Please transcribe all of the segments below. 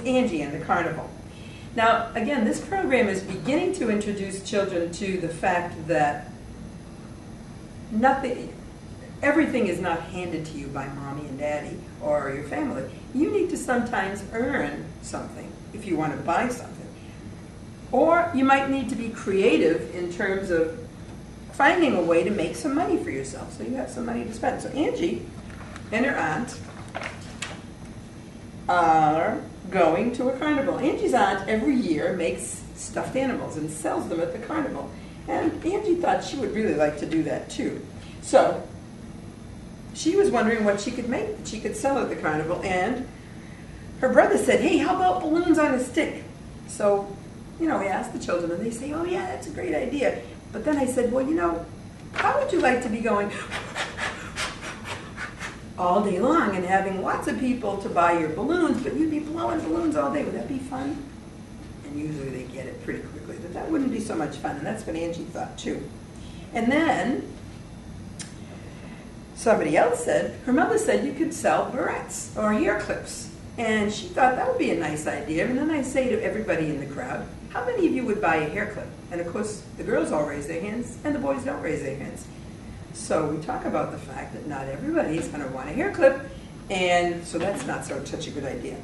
Angie and the carnival. Now, again, this program is beginning to introduce children to the fact that everything is not handed to you by mommy and daddy or your family. You need to sometimes earn something if you want to buy something. Or you might need to be creative in terms of finding a way to make some money for yourself so you have some money to spend. So Angie and her aunt are going to a carnival. Angie's aunt every year makes stuffed animals and sells them at the carnival. And Angie thought she would really like to do that too. So she was wondering what she could make that she could sell at the carnival, and her brother said, hey, how about balloons on a stick? So, we asked the children, and they say, oh yeah, that's a great idea. But then I said, well, how would you like to be going all day long and having lots of people to buy your balloons, but you'd be blowing balloons all day? Would that be fun? And usually they get it pretty quickly, but that wouldn't be so much fun, and that's what Angie thought too. And then somebody else said, her mother said you could sell barrettes or hair clips. And she thought that would be a nice idea. And then I say to everybody in the crowd, how many of you would buy a hair clip? And of course, the girls all raise their hands and the boys don't raise their hands. So we talk about the fact that not everybody is going to want a hair clip, and so that's not such a good idea.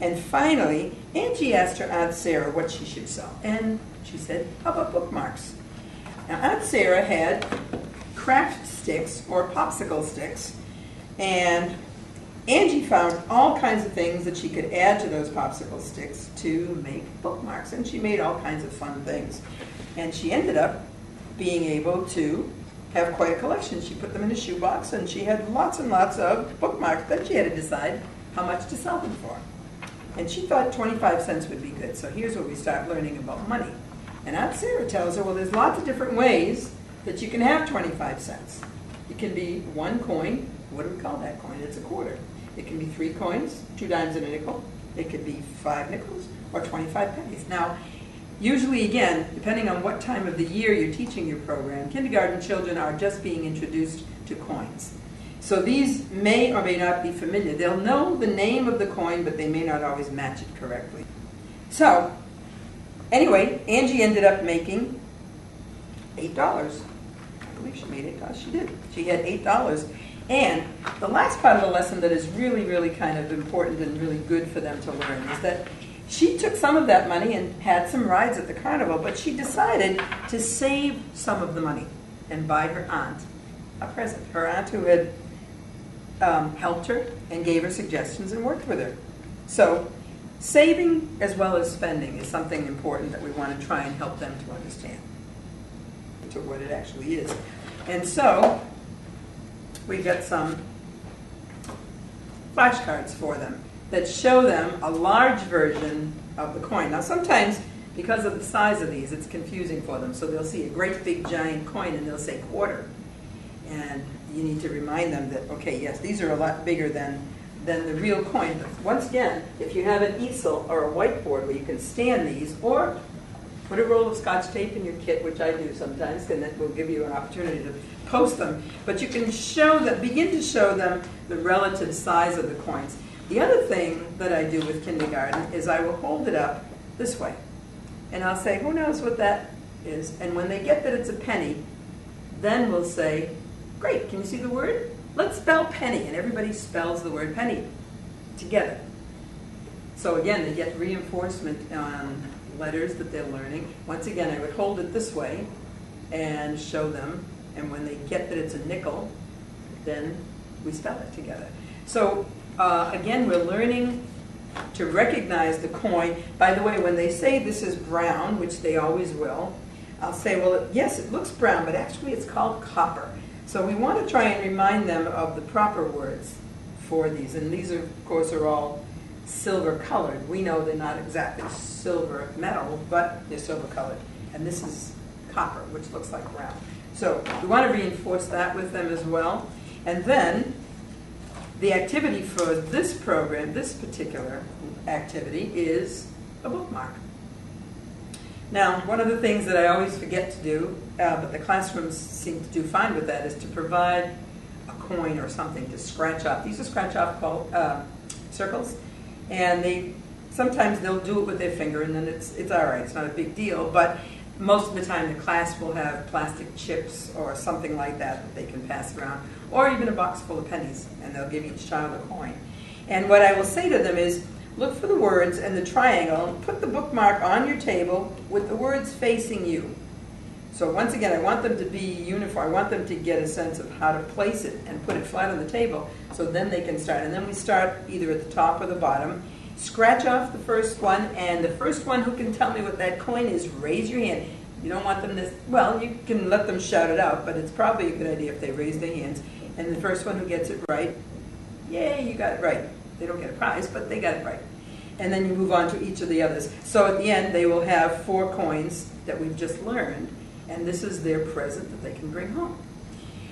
And finally, Angie asked her Aunt Sarah what she should sell. And she said, how about bookmarks? Now, Aunt Sarah had craft sticks or popsicle sticks, and Angie found all kinds of things that she could add to those popsicle sticks to make bookmarks, and she made all kinds of fun things. And she ended up being able to have quite a collection. She put them in a shoebox, and she had lots and lots of bookmarks. Then she had to decide how much to sell them for. And she thought 25 cents would be good. So here's where we start learning about money. And Aunt Sarah tells her, well, there's lots of different ways that you can have 25 cents. It can be one coin. What do we call that coin? It's a quarter. It can be 3 coins, 2 dimes and a nickel. It could be 5 nickels or 25 pennies. Now, usually, again, depending on what time of the year you're teaching your program, kindergarten children are just being introduced to coins. So these may or may not be familiar. They'll know the name of the coin, but they may not always match it correctly. So, anyway, Angie ended up making $8. I believe she made $8. She did. She had $8. And the last part of the lesson that is really, really kind of important and really good for them to learn is that she took some of that money and had some rides at the carnival, but she decided to save some of the money and buy her aunt a present. Her aunt who had helped her and gave her suggestions and worked with her. So saving as well as spending is something important that we want to try and help them to understand to what it actually is. And so we got some flashcards for them that show them a large version of the coin. Now sometimes, because of the size of these, it's confusing for them. So they'll see a great big giant coin and they'll say quarter. And you need to remind them that, okay, yes, these are a lot bigger than the real coin. But once again, if you have an easel or a whiteboard where you can stand these, or put a roll of Scotch tape in your kit, which I do sometimes, and that will give you an opportunity to post them. But you can show them, begin to show them the relative size of the coins. The other thing that I do with kindergarten is I will hold it up this way. And I'll say, who knows what that is? And when they get that it's a penny, then we'll say, great, can you see the word? Let's spell penny. And everybody spells the word penny together. So again, they get reinforcement on letters that they're learning. Once again, I would hold it this way and show them. And when they get that it's a nickel, then we spell it together. So again, we're learning to recognize the coin. By the way, when they say this is brown, which they always will, I'll say, well, yes, it looks brown, but actually it's called copper. So we want to try and remind them of the proper words for these. And these, of course, are all silver colored. We know they're not exactly silver metal, but they're silver colored. And this is copper, which looks like brown. So we want to reinforce that with them as well. And then the activity for this program, this particular activity, is a bookmark. Now, one of the things that I always forget to do, but the classrooms seem to do fine with that, is to provide a coin or something to scratch off. These are scratch off circles, and they sometimes they'll do it with their finger, and then it's all right. It's not a big deal. But most of the time, the class will have plastic chips or something like that that they can pass around, or even a box full of pennies, and they'll give each child a coin. And what I will say to them is, look for the words and the triangle, and put the bookmark on your table with the words facing you. So once again, I want them to be uniform. I want them to get a sense of how to place it and put it flat on the table, so then they can start. And then we start either at the top or the bottom. Scratch off the first one, and the first one who can tell me what that coin is, raise your hand. You don't want them to, well, you can let them shout it out, but it's probably a good idea if they raise their hands. And the first one who gets it right, yay, you got it right. They don't get a prize, but they got it right. And then you move on to each of the others. So at the end, they will have 4 coins that we've just learned, and this is their present that they can bring home.